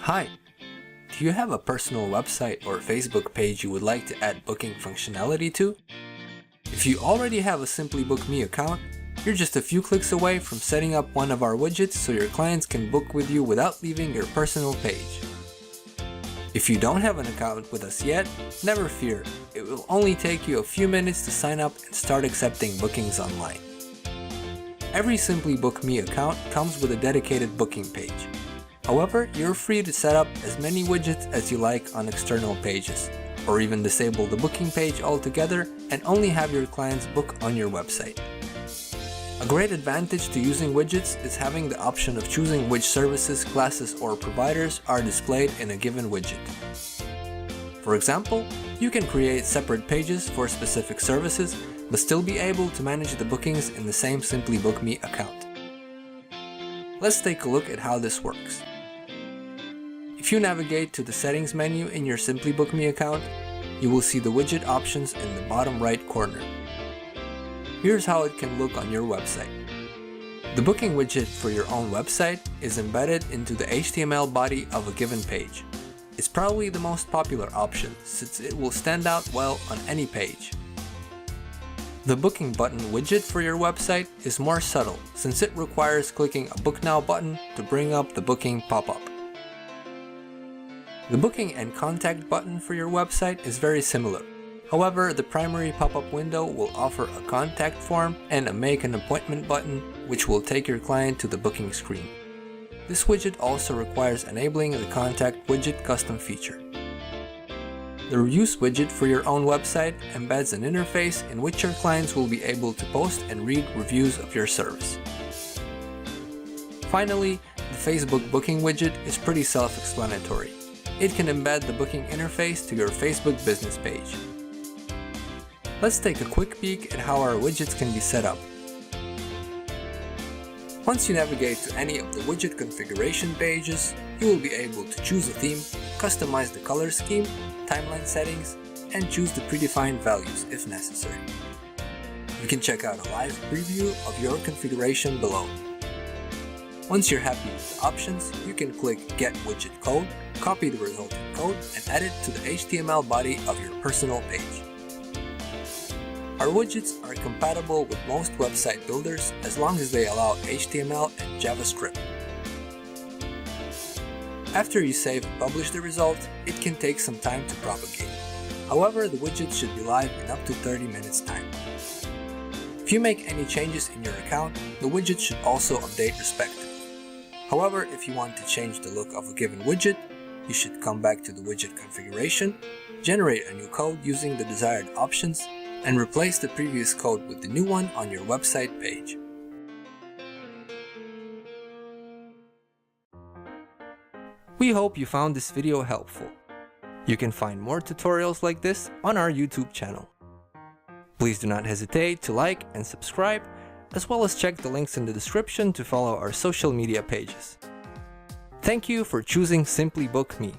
Hi! Do you have a personal website or Facebook page you would like to add booking functionality to? If you already have a Simply Book Me account, you're just a few clicks away from setting up one of our widgets so your clients can book with you without leaving your personal page. If you don't have an account with us yet, never fear, it will only take you a few minutes to sign up and start accepting bookings online. Every Simply Book Me account comes with a dedicated booking page. However, you're free to set up as many widgets as you like on external pages, or even disable the booking page altogether and only have your clients book on your website. A great advantage to using widgets is having the option of choosing which services, classes, or providers are displayed in a given widget. For example, you can create separate pages for specific services, but still be able to manage the bookings in the same Simply Book Me account. Let's take a look at how this works. If you navigate to the settings menu in your Simply Book Me account, you will see the widget options in the bottom right corner. Here's how it can look on your website. The booking widget for your own website is embedded into the HTML body of a given page. It's probably the most popular option since it will stand out well on any page. The booking button widget for your website is more subtle since it requires clicking a Book Now button to bring up the booking pop-up. The booking and contact button for your website is very similar. However, the primary pop-up window will offer a contact form and a Make an Appointment button, which will take your client to the booking screen. This widget also requires enabling the Contact Widget custom feature. The Reviews widget for your own website embeds an interface in which your clients will be able to post and read reviews of your service. Finally, the Facebook booking widget is pretty self-explanatory. It can embed the booking interface to your Facebook business page. Let's take a quick peek at how our widgets can be set up. Once you navigate to any of the widget configuration pages, you will be able to choose a theme, customize the color scheme, timeline settings, and choose the predefined values if necessary. You can check out a live preview of your configuration below. Once you're happy with the options, you can click Get Widget Code, copy the resulting code, and add it to the HTML body of your personal page. Our widgets are compatible with most website builders as long as they allow HTML and JavaScript. After you save and publish the result, it can take some time to propagate. However, the widget should be live in up to 30 minutes time. If you make any changes in your account, the widget should also update respectively. However, if you want to change the look of a given widget, you should come back to the widget configuration, generate a new code using the desired options, and replace the previous code with the new one on your website page. We hope you found this video helpful. You can find more tutorials like this on our YouTube channel. Please do not hesitate to like and subscribe, as well as check the links in the description to follow our social media pages. Thank you for choosing Simply Book Me.